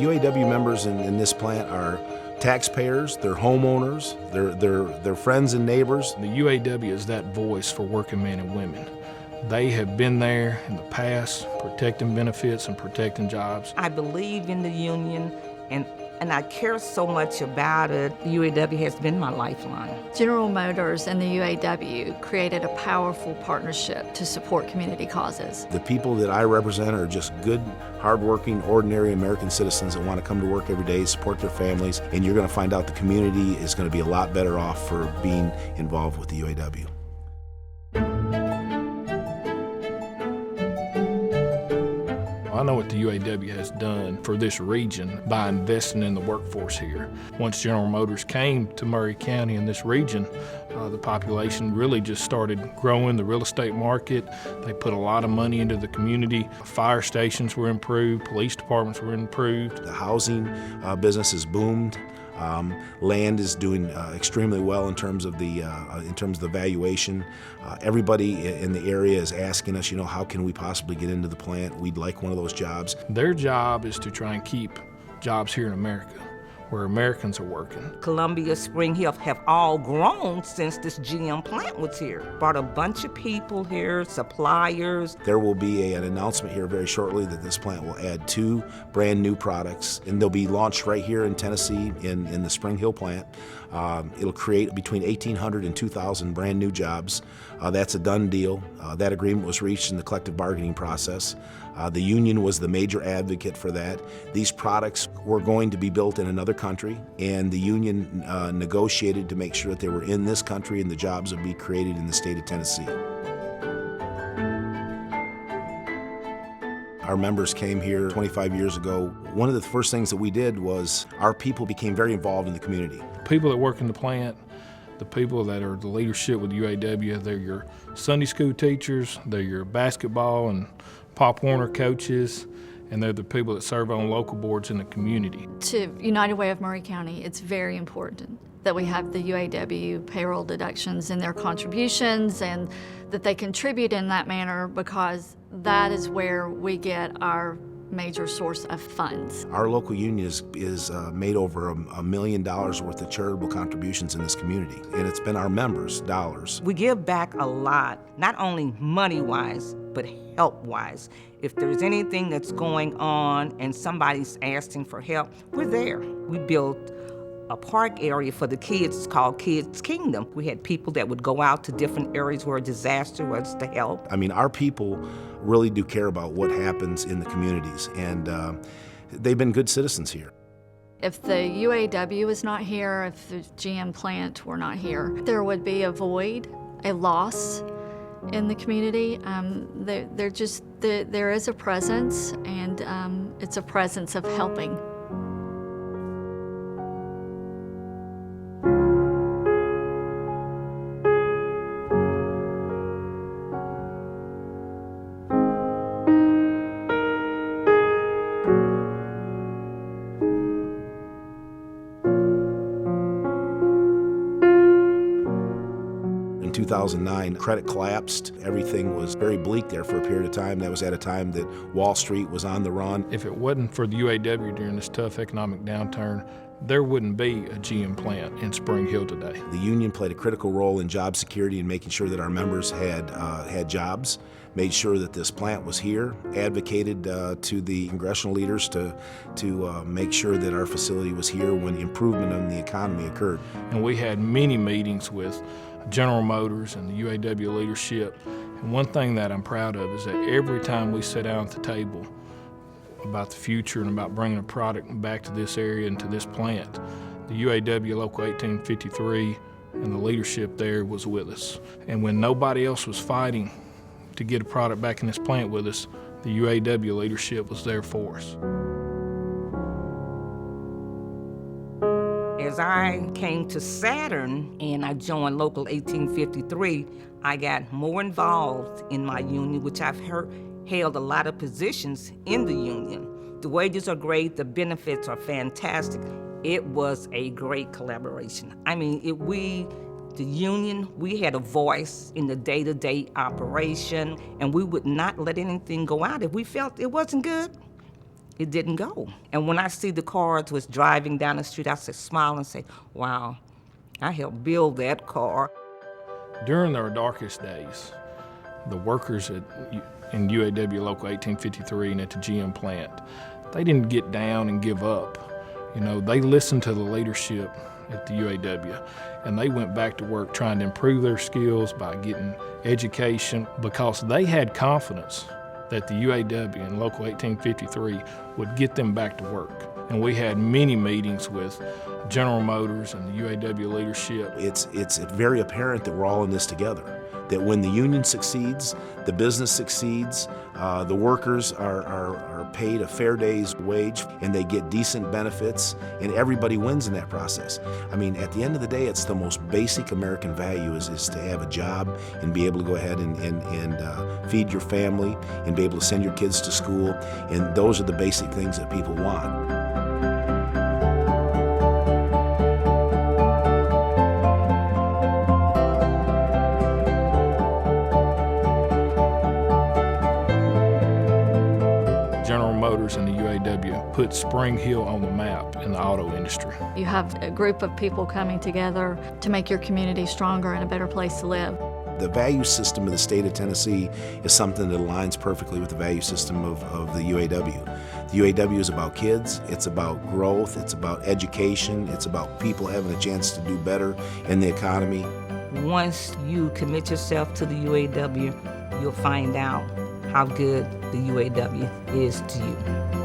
UAW members in this plant are taxpayers, they're homeowners, they're friends and neighbors. The UAW is that voice for working men and women. They have been there in the past, protecting benefits and protecting jobs. I believe in the union, and I care so much about it. The UAW has been my lifeline. General Motors and the UAW created a powerful partnership to support community causes. The people that I represent are just good, hardworking, ordinary American citizens that want to come to work every day, support their families, and you're going to find out the community is going to be a lot better off for being involved with the UAW. I know what the UAW has done for this region by investing in the workforce here. Once General Motors came to Maury County in this region, the population really just started growing, the real estate market. They put a lot of money into the community. Fire stations were improved, police departments were improved. The housing business has boomed. Land is doing extremely well in terms of the valuation. Everybody in the area is asking us, how can we possibly get into the plant? We'd like one of those jobs. Their job is to try and keep jobs here in America, where Americans are working. Columbia, Spring Hill have all grown since this GM plant was here. Brought a bunch of people here, suppliers. There will be an announcement here very shortly that this plant will add 2 brand new products, and they'll be launched right here in Tennessee in the Spring Hill plant. It'll create between 1,800 and 2,000 brand new jobs. That's a done deal. That agreement was reached in the collective bargaining process. The union was the major advocate for that. These products were going to be built in another country, and the union negotiated to make sure that they were in this country and the jobs would be created in the state of Tennessee. Our members came here 25 years ago. One of the first things that we did was our people became very involved in the community. People that work in the plant, the people that are the leadership with UAW, they're your Sunday school teachers, they're your basketball and Pop Warner coaches, and they're the people that serve on local boards in the community. To United Way of Maury County, it's very important that we have the UAW payroll deductions in their contributions and that they contribute in that manner, because that is where we get our major source of funds. Our local union is made over $1 million worth of charitable contributions in this community, and it's been our members' dollars. We give back a lot, not only money-wise, but help-wise. If there's anything that's going on and somebody's asking for help, we're there. We built a park area for the kids. It's called Kids Kingdom. We had people that would go out to different areas where a disaster was to help. I mean, our people really do care about what happens in the communities, and they've been good citizens here. If the UAW is not here, if the GM plant were not here, there would be a void, a loss in the community. There is a presence, and it's a presence of helping. In 2009, credit collapsed. Everything was very bleak there for a period of time. That was at a time that Wall Street was on the run. If it wasn't for the UAW during this tough economic downturn, there wouldn't be a GM plant in Spring Hill today. The union played a critical role in job security and making sure that our members had jobs, made sure that this plant was here, advocated to the congressional leaders to make sure that our facility was here when the improvement in the economy occurred. And we had many meetings with General Motors and the UAW leadership. And one thing that I'm proud of is that every time we sit down at the table about the future and about bringing a product back to this area and to this plant, the UAW Local 1853 and the leadership there was with us. And when nobody else was fighting to get a product back in this plant with us, the UAW leadership was there for us. As I came to Saturn and I joined Local 1853, I got more involved in my union, which I've held a lot of positions in the union. The wages are great, the benefits are fantastic. It was a great collaboration. I mean, the union, we had a voice in the day-to-day operation, and we would not let anything go out. If we felt it wasn't good, it didn't go. And when I see the cars was driving down the street, I say, smile and say, wow, I helped build that car. During their darkest days, the workers in UAW Local 1853 and at the GM plant, they didn't get down and give up. You know, they listened to the leadership at the UAW, and they went back to work trying to improve their skills by getting education, because they had confidence that the UAW and Local 1853 would get them back to work. And we had many meetings with General Motors and the UAW leadership. It's very apparent that we're all in this together, that when the union succeeds, the business succeeds, the workers are paid a fair day's wage, and they get decent benefits, and everybody wins in that process. I mean, at the end of the day, it's the most basic American value is to have a job and be able to go ahead and feed your family and be able to send your kids to school, and those are the basic things that people want. General Motors and the UAW put Spring Hill on the map in the auto industry. You have a group of people coming together to make your community stronger and a better place to live. The value system of the state of Tennessee is something that aligns perfectly with the value system of the UAW. The UAW is about kids, it's about growth, it's about education, it's about people having a chance to do better in the economy. Once you commit yourself to the UAW, you'll find out how good the UAW is to you.